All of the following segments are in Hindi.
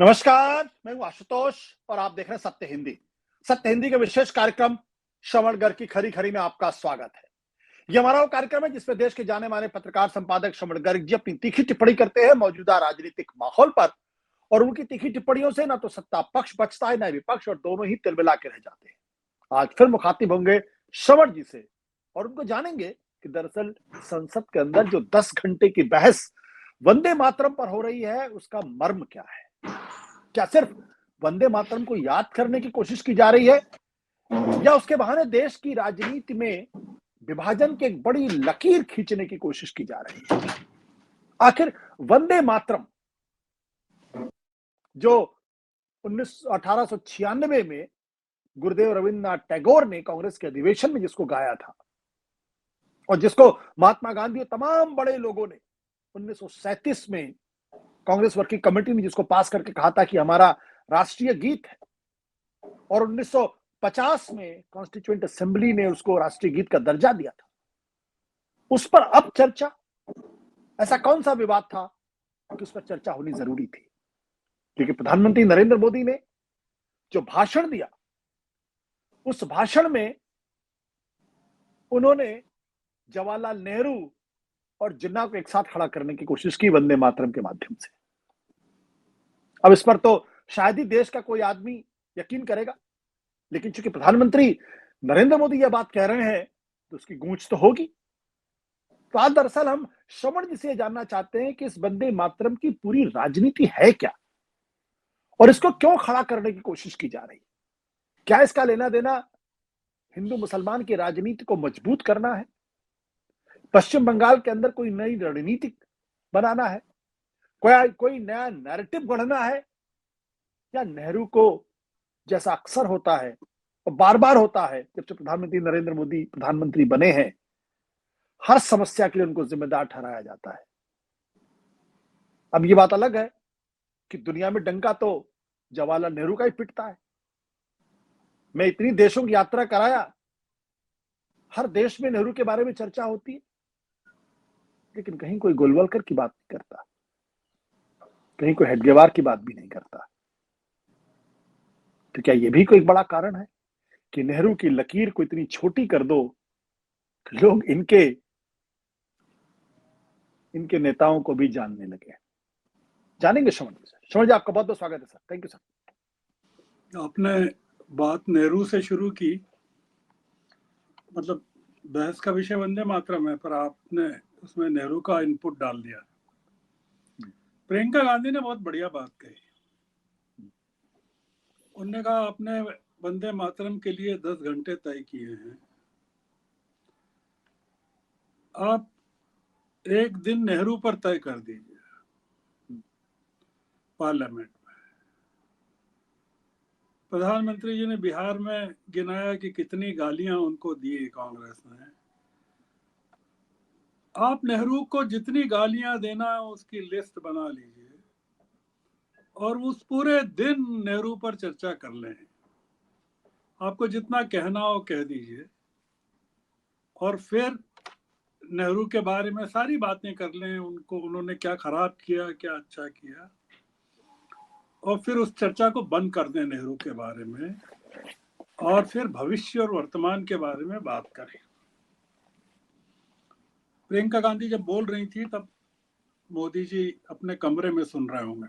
नमस्कार, मैं हूं आशुतोष और आप देख रहे हैं सत्य हिंदी। सत्य हिंदी के विशेष कार्यक्रम श्रवण की खरी खरी में आपका स्वागत है। ये हमारा वो कार्यक्रम है जिसमें देश के जाने माने पत्रकार संपादक श्रवण गर्ग जी अपनी तीखी टिप्पणी करते हैं मौजूदा राजनीतिक माहौल पर। और उनकी तीखी टिप्पणियों से ना तो सत्ता पक्ष बचता है, ना विपक्ष, और दोनों ही तिलमिला के रह जाते हैं। आज फिर मुखातिब होंगे श्रवण जी से और उनको जानेंगे कि दरअसल संसद के अंदर जो 10 घंटे की बहस वंदे मातरम पर हो रही है, उसका मर्म क्या है। क्या सिर्फ वंदे मातरम को याद करने की कोशिश की जा रही है, या उसके बहाने देश की राजनीति में विभाजन की एक बड़ी लकीर खींचने की कोशिश की जा रही है। आखिर वंदे मातरम जो 1896 में गुरुदेव रविन्द्रनाथ टैगोर ने कांग्रेस के अधिवेशन में जिसको गाया था, और जिसको महात्मा गांधी और तमाम बड़े लोगों ने 1937 में कांग्रेस वर्किंग कमेटी ने जिसको पास करके कहा था कि हमारा राष्ट्रीय गीत है, और 1950 में कॉन्स्टिट्यूएंट असेंबली ने उसको राष्ट्रीय गीत का दर्जा दिया था, उस पर अब चर्चा। ऐसा कौन सा विवाद था कि उस पर चर्चा होनी जरूरी थी? क्योंकि प्रधानमंत्री नरेंद्र मोदी ने जो भाषण दिया, उस भाषण में उन्होंने जवाहरलाल नेहरू और जिन्ना को एक साथ खड़ा करने की कोशिश की वंदे मातरम के माध्यम से। अब इस पर तो शायद ही देश का कोई आदमी यकीन करेगा, लेकिन चूंकि प्रधानमंत्री नरेंद्र मोदी यह बात कह रहे हैं तो उसकी गूंज तो होगी। तो आज दरअसल हम श्रवण जी से जानना चाहते हैं कि इस वंदे मातरम की पूरी राजनीति है क्या, और इसको क्यों खड़ा करने की कोशिश की जा रही है। क्या इसका लेना देना हिंदू मुसलमान की राजनीति को मजबूत करना है, पश्चिम बंगाल के अंदर कोई नई रणनीति बनाना है, कोई नया नैरेटिव गढ़ना है, या नेहरू को जैसा अक्सर होता है और बार बार होता है जब से प्रधानमंत्री नरेंद्र मोदी प्रधानमंत्री बने हैं, हर समस्या के लिए उनको जिम्मेदार ठहराया जाता है। अब ये बात अलग है कि दुनिया में डंका तो जवाहरलाल नेहरू का ही पिटता है। मैं इतनी देशों की यात्रा कराया, हर देश में नेहरू के बारे में चर्चा होती है, लेकिन कहीं कोई गोलवलकर की बात नहीं करता, कहीं कोई हेडगेवार की बात भी नहीं करता। तो क्या यह भी कोई बड़ा कारण है कि नेहरू की लकीर को इतनी छोटी कर दो कि लोग इनके नेताओं को भी जानने लगे। जानेंगे श्रवण जी से। श्रवण जी, आपका बहुत बहुत स्वागत है सर। Thank you sir. आपने बात नेहरू से शुरू की, मतलब बहस का विषय वंदे मातरम है, पर आपने उसमें नेहरू का इनपुट डाल दिया। प्रियंका गांधी ने बहुत बढ़िया बात कही। उन्होंने कहा आपने वंदे मातरम के लिए 10 घंटे तय किए हैं, आप एक दिन नेहरू पर तय कर दीजिए पार्लियामेंट में। प्रधानमंत्री जी ने बिहार में गिनाया कि कितनी गालियां उनको दी कांग्रेस ने। आप नेहरू को जितनी गालियां देना है उसकी लिस्ट बना लीजिए और उस पूरे दिन नेहरू पर चर्चा कर लें। आपको जितना कहना हो कह दीजिए और फिर नेहरू के बारे में सारी बातें कर लें, उनको उन्होंने क्या खराब किया, क्या अच्छा किया, और फिर उस चर्चा को बंद कर दें नेहरू के बारे में, और फिर भविष्य और वर्तमान के बारे में बात करें। प्रियंका गांधी जब बोल रही थी तब मोदी जी अपने कमरे में सुन रहे होंगे।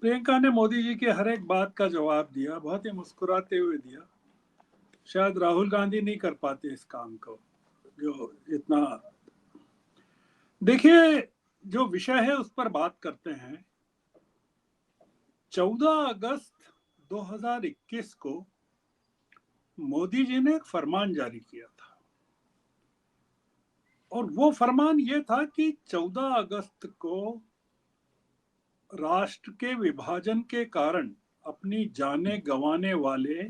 प्रियंका ने मोदी जी के हर एक बात का जवाब दिया, बहुत ही मुस्कुराते हुए दिया। शायद राहुल गांधी नहीं कर पाते इस काम को, जो इतना। देखिए, जो विषय है उस पर बात करते हैं। 14 अगस्त 2021 को मोदी जी ने एक फरमान जारी किया था, और वो फरमान ये था कि 14 अगस्त को राष्ट्र के विभाजन के कारण अपनी जानें गंवाने वाले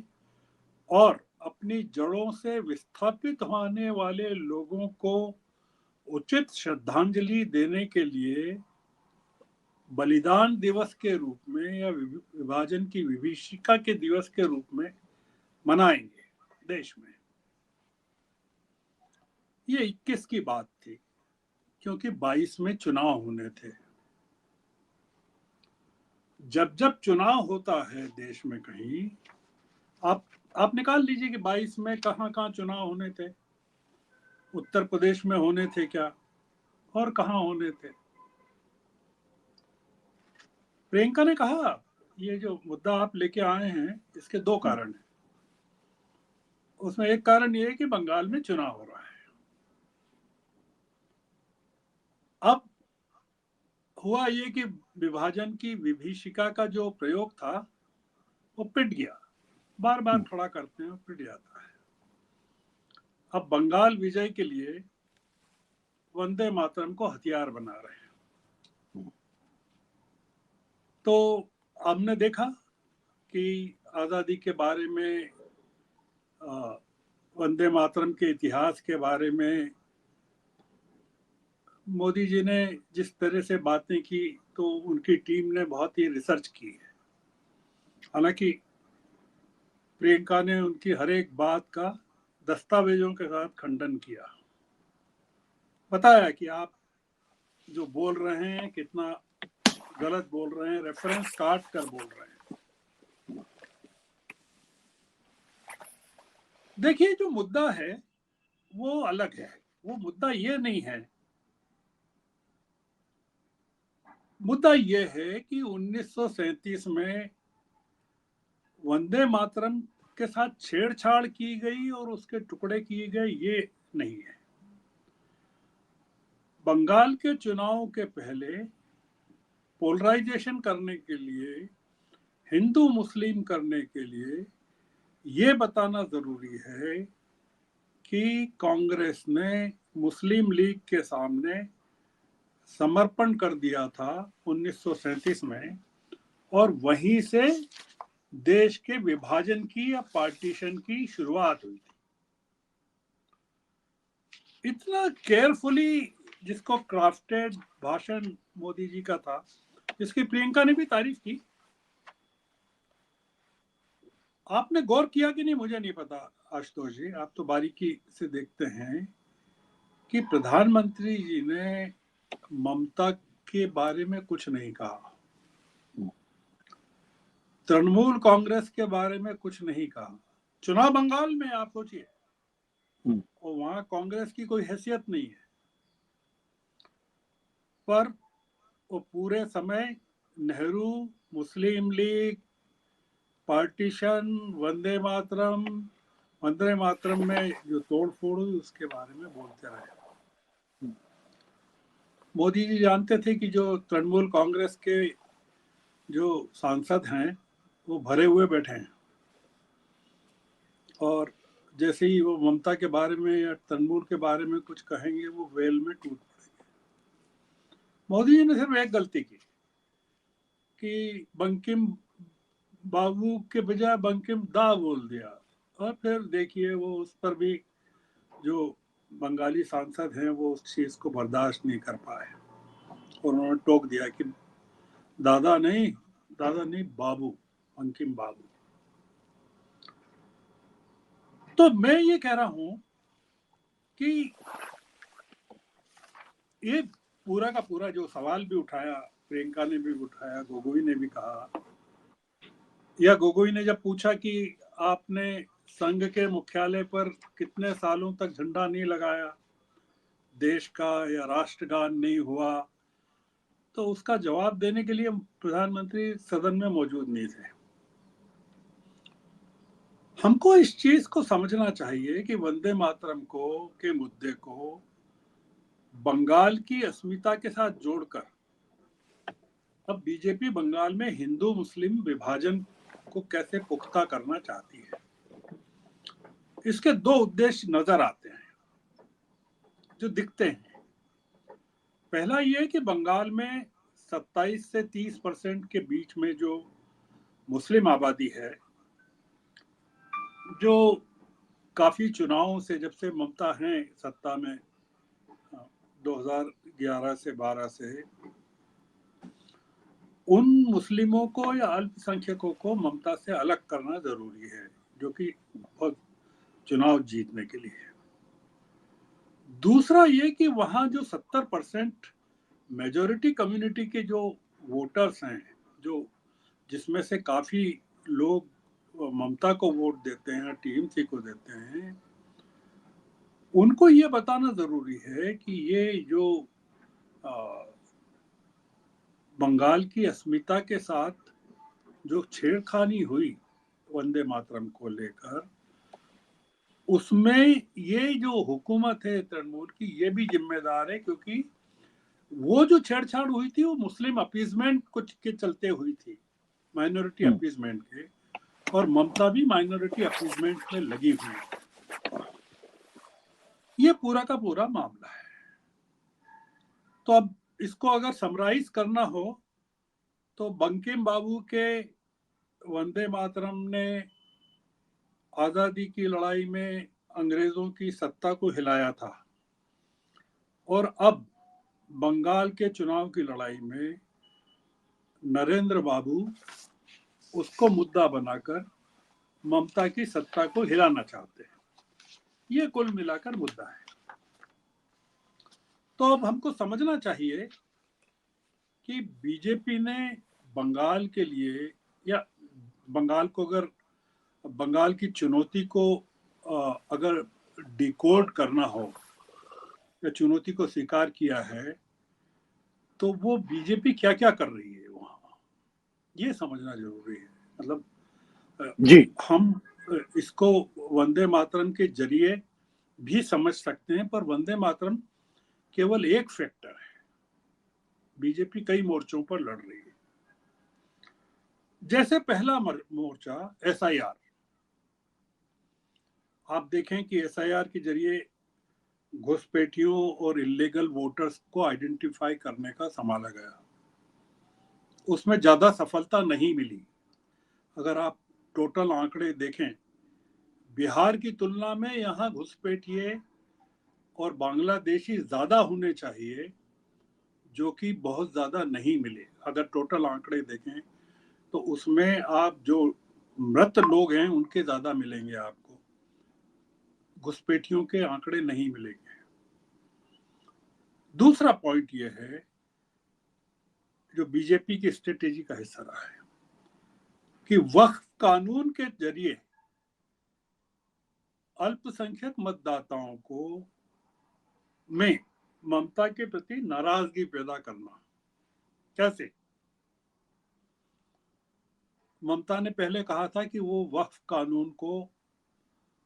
और अपनी जड़ों से विस्थापित होने वाले लोगों को उचित श्रद्धांजलि देने के लिए बलिदान दिवस के रूप में या विभाजन की विभीषिका के दिवस के रूप में मनाएंगे देश में। ये 21 की बात थी, क्योंकि 22 में चुनाव होने थे। जब जब चुनाव होता है देश में कहीं, आप निकाल लीजिए कि 22 में कहाँ कहाँ चुनाव होने थे। उत्तर प्रदेश में होने थे क्या, और कहाँ होने थे। प्रियंका ने कहा ये जो मुद्दा आप लेके आए हैं इसके दो कारण हैं। उसमें एक कारण ये है कि बंगाल में चुनाव हो रहा है। अब हुआ ये कि विभाजन की विभीषिका का जो प्रयोग था वो पिट गया। बार बार खड़ा करते हैं, पिट जाता है। अब बंगाल विजय के लिए वंदे मातरम को हथियार बना रहे हैं। तो हमने देखा कि आजादी के बारे में, वंदे मातरम के इतिहास के बारे में मोदी जी ने जिस तरह से बातें की, तो उनकी टीम ने बहुत ही रिसर्च की है। हालांकि प्रियंका ने उनकी हर एक बात का दस्तावेजों के साथ खंडन किया, बताया कि आप जो बोल रहे हैं कितना गलत बोल रहे हैं, रेफरेंस काट कर बोल रहे हैं। देखिए जो मुद्दा है वो अलग है। वो मुद्दा ये नहीं है। मुद्दा ये है कि 1937 में वंदे मातरम के साथ छेड़छाड़ की गई और उसके टुकड़े किए गए, ये नहीं है। बंगाल के चुनाव के पहले पोलराइजेशन करने के लिए, हिंदू मुस्लिम करने के लिए ये बताना जरूरी है कि कांग्रेस ने मुस्लिम लीग के सामने समर्पण कर दिया था 1937 में, और वहीं से देश के विभाजन की या पार्टीशन की शुरुआत हुई थी। इतना केयरफुली जिसको क्राफ्टेड भाषण मोदी जी का था, जिसकी प्रियंका ने भी तारीफ की। आपने गौर किया कि नहीं मुझे नहीं पता आशुतोष जी, आप तो बारीकी से देखते हैं कि प्रधानमंत्री जी ने ममता के बारे में कुछ नहीं कहा, तृणमूल कांग्रेस के बारे में कुछ नहीं कहा। चुनाव बंगाल में आप सोचिए, और वहां कांग्रेस की कोई हैसियत नहीं है, पर वो पूरे समय नेहरू, मुस्लिम लीग, पार्टीशन, वंदे मातरम में जो तोड़ फोड़ हुई उसके बारे में बोलते रहे। मोदी जी जानते थे कि जो तृणमूल कांग्रेस के जो सांसद हैं वो भरे हुए बैठे हैं, और जैसे ही वो ममता के बारे में या तृणमूल के बारे में कुछ कहेंगे वो वेल में टूट पड़ेंगे। मोदी जी ने सिर्फ एक गलती की कि बंकिम बाबू के बजाय बंकिम दा बोल दिया, और फिर देखिए वो उस पर भी जो बंगाली सांसद हैं वो उस चीज को बर्दाश्त नहीं कर पाए, और उन्होंने टोक दिया कि दादा नहीं बाबू, बंकिम बाबू। तो मैं ये कह रहा हूं कि ये पूरा का पूरा जो सवाल भी उठाया, प्रियंका ने भी उठाया, गोगोई ने भी कहा, या गोगोई ने जब पूछा कि आपने संघ के मुख्यालय पर कितने सालों तक झंडा नहीं लगाया, देश का या राष्ट्रगान नहीं हुआ, तो उसका जवाब देने के लिए प्रधानमंत्री सदन में मौजूद नहीं थे। हमको इस चीज को समझना चाहिए कि वंदे मातरम को के मुद्दे को बंगाल की अस्मिता के साथ जोड़कर अब बीजेपी बंगाल में हिंदू मुस्लिम विभाजन को कैसे पुख्ता करना चाहती है। इसके दो उद्देश्य नजर आते हैं जो दिखते हैं। पहला ये कि बंगाल में 27 से 30% के बीच में जो मुस्लिम आबादी है, जो काफी चुनावों से, जब से ममता है सत्ता में 2011 से 12 से, उन मुस्लिमों को या अल्पसंख्यकों को ममता से अलग करना जरूरी है, जो कि चुनाव जीतने के लिए है। दूसरा ये कि वहां जो 70% मेजोरिटी कम्युनिटी के जो वोटर्स हैं, जो जिसमें से काफी लोग ममता को वोट देते हैं, टीएमसी को देते हैं, उनको ये बताना जरूरी है कि ये जो बंगाल की अस्मिता के साथ जो छेड़खानी हुई वंदे मातरम को लेकर, उसमें ये जो हुकूमत है तृणमूल की, ये भी जिम्मेदार है, क्योंकि वो जो छेड़छाड़ हुई थी वो मुस्लिम अपीजमेंट कुछ के चलते हुई थी, माइनॉरिटी अपीजमेंट के, और ममता भी माइनॉरिटी अपीजमेंट में लगी हुई है। ये पूरा का पूरा मामला है। तो अब इसको अगर समराइज करना हो तो बंकिम बाबू के वंदे मातरम ने आजादी की लड़ाई में अंग्रेजों की सत्ता को हिलाया था, और अब बंगाल के चुनाव की लड़ाई में नरेंद्र बाबू उसको मुद्दा बनाकर ममता की सत्ता को हिलाना चाहते हैं। ये कुल मिलाकर मुद्दा है। तो अब हमको समझना चाहिए कि बीजेपी ने बंगाल के लिए, या बंगाल को अगर, बंगाल की चुनौती को अगर डिकोड करना हो या चुनौती को स्वीकार किया है, तो वो बीजेपी क्या क्या कर रही है वहां, ये समझना जरूरी है। मतलब जी, हम इसको वंदे मातरम के जरिए भी समझ सकते हैं, पर वंदे मातरम केवल एक फैक्टर है। बीजेपी कई मोर्चों पर लड़ रही है। जैसे पहला मोर्चा एसआईआर, आप देखें कि एसआईआर के जरिए घुसपैठियों और इलीगल वोटर्स को आइडेंटिफाई करने का संभाला गया। उसमें ज्यादा सफलता नहीं मिली। अगर आप टोटल आंकड़े देखें, बिहार की तुलना में यहाँ घुसपैठिए और बांग्लादेशी ज्यादा होने चाहिए, जो कि बहुत ज्यादा नहीं मिले। अगर टोटल आंकड़े देखें तो उसमें आप जो मृत लोग हैं उनके ज्यादा मिलेंगे आपको, घुसपैठियों के आंकड़े नहीं मिलेंगे। दूसरा पॉइंट यह है, जो बीजेपी की स्ट्रेटेजी का हिस्सा रहा है, कि वक्फ कानून के जरिए अल्पसंख्यक मतदाताओं को में ममता के प्रति नाराजगी पैदा करना। कैसे? ममता ने पहले कहा था कि वो वक्फ कानून को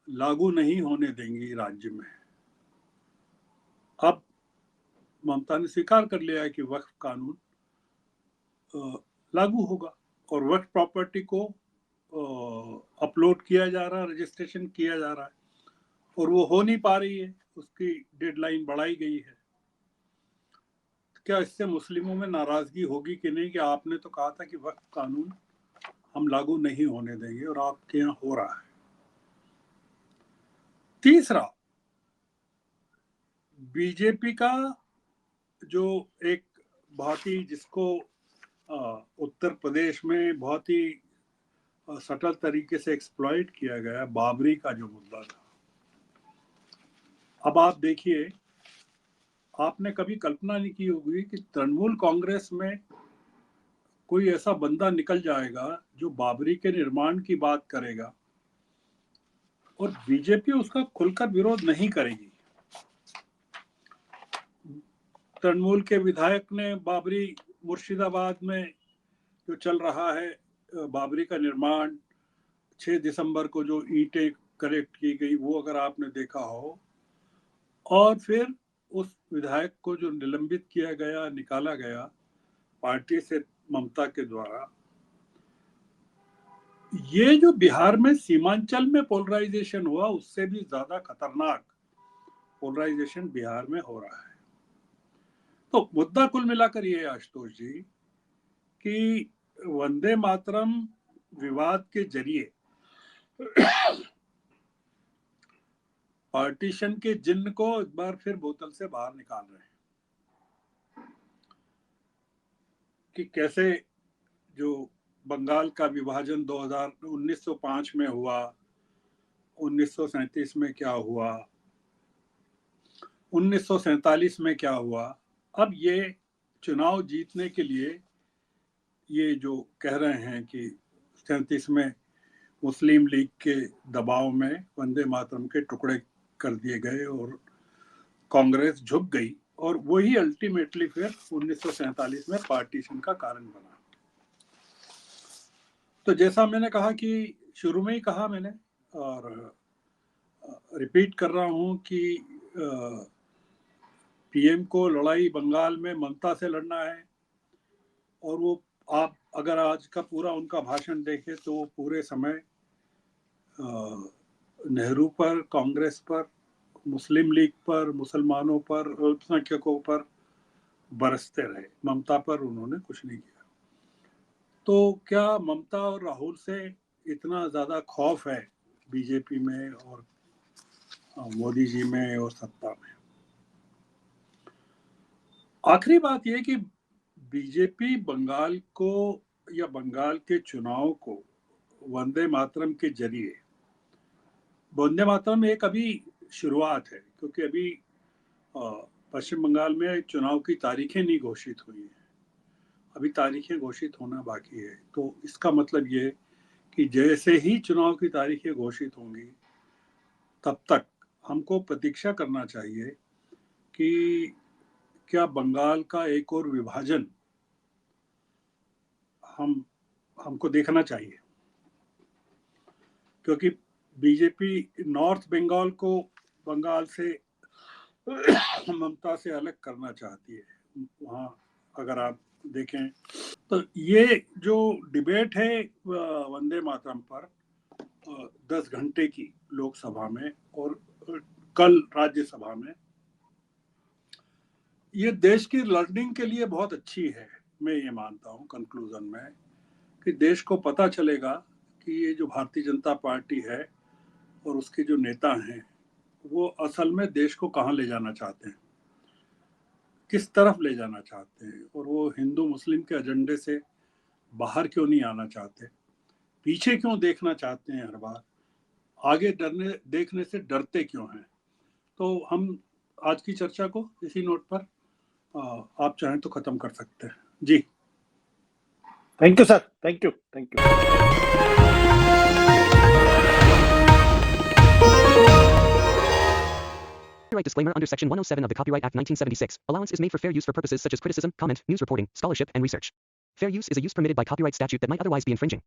लागू नहीं होने देंगी राज्य में। अब ममता ने स्वीकार कर लिया है कि वक्फ कानून लागू होगा, और वक्फ प्रॉपर्टी को अपलोड किया जा रहा है, रजिस्ट्रेशन किया जा रहा है, और वो हो नहीं पा रही है, उसकी डेडलाइन बढ़ाई गई है। क्या इससे मुस्लिमों में नाराजगी होगी कि नहीं, कि आपने तो कहा था कि वक्फ कानून हम लागू नहीं होने देंगे और आपके यहाँ हो रहा है। तीसरा, बीजेपी का जो एक बहुत ही, जिसको उत्तर प्रदेश में बहुत ही सटल तरीके से एक्सप्लॉइट किया गया, बाबरी का जो मुद्दा था। अब आप देखिए, आपने कभी कल्पना नहीं की होगी कि तृणमूल कांग्रेस में कोई ऐसा बंदा निकल जाएगा जो बाबरी के निर्माण की बात करेगा, और बीजेपी उसका खुलकर विरोध नहीं करेगी। तृणमूल के विधायक ने बाबरी, मुर्शिदाबाद में जो चल रहा है बाबरी का निर्माण, 6 दिसंबर को जो ईंटें कलेक्ट की गई, वो अगर आपने देखा हो, और फिर उस विधायक को जो निलंबित किया गया, निकाला गया पार्टी से ममता के द्वारा, ये जो बिहार में सीमांचल में पोलराइजेशन हुआ, उससे भी ज्यादा खतरनाक पोलराइजेशन बिहार में हो रहा है। तो मुद्दा कुल मिलाकर ये है आशुतोष जी, कि वंदे मातरम विवाद के जरिए पार्टीशन के जिन्न को एक बार फिर बोतल से बाहर निकाल रहे हैं, कि कैसे जो बंगाल का विभाजन 1905 में हुआ, 1937 में क्या हुआ, 1947 में क्या हुआ, अब ये चुनाव जीतने के लिए ये जो कह रहे हैं कि 37 में मुस्लिम लीग के दबाव में वंदे मातरम के टुकड़े कर दिए गए और कांग्रेस झुक गई, और वही अल्टीमेटली फिर 1947 में पार्टीशन का कारण बना। तो जैसा मैंने कहा कि शुरू में ही कहा मैंने, और रिपीट कर रहा हूं कि पीएम को लड़ाई बंगाल में ममता से लड़ना है, और वो आप अगर आज का पूरा उनका भाषण देखें तो वो पूरे समय नेहरू पर, कांग्रेस पर, मुस्लिम लीग पर, मुसलमानों पर, अल्पसंख्यकों पर बरसते रहे। ममता पर उन्होंने कुछ नहीं किया। तो क्या ममता और राहुल से इतना ज़्यादा खौफ है बीजेपी में और मोदी जी में और सत्ता में? आखिरी बात यह कि बीजेपी बंगाल को या बंगाल के चुनाव को वंदे मातरम के जरिए, वंदे मातरम एक अभी शुरुआत है, क्योंकि अभी पश्चिम बंगाल में चुनाव की तारीखें नहीं घोषित हुई हैं, अभी तारीखें घोषित होना बाकी है। तो इसका मतलब ये कि जैसे ही चुनाव की तारीखें घोषित होंगी तब तक हमको प्रतीक्षा करना चाहिए कि क्या बंगाल का एक और विभाजन हमको देखना चाहिए, क्योंकि बीजेपी नॉर्थ बंगाल को बंगाल से ममता से अलग करना चाहती है। वहाँ अगर आप देखें तो ये जो डिबेट है वंदे मातरम पर 10 घंटे की लोकसभा में और कल राज्यसभा में, ये देश की लर्निंग के लिए बहुत अच्छी है। मैं ये मानता हूँ कंक्लूजन में कि देश को पता चलेगा कि ये जो भारतीय जनता पार्टी है और उसके जो नेता हैं वो असल में देश को कहाँ ले जाना चाहते हैं, किस तरफ ले जाना चाहते हैं, और वो हिंदू मुस्लिम के एजेंडे से बाहर क्यों नहीं आना चाहते, पीछे क्यों देखना चाहते हैं, हर बार आगे देखने से डरते क्यों हैं। तो हम आज की चर्चा को इसी नोट पर आप चाहें तो खत्म कर सकते हैं। जी thank you sir, thank you, thank you. Copyright disclaimer under Section 107 of the Copyright Act 1976. Allowance is made for fair use for purposes such as criticism, comment, news reporting, scholarship, and research. Fair use is a use permitted by copyright statute that might otherwise be infringing.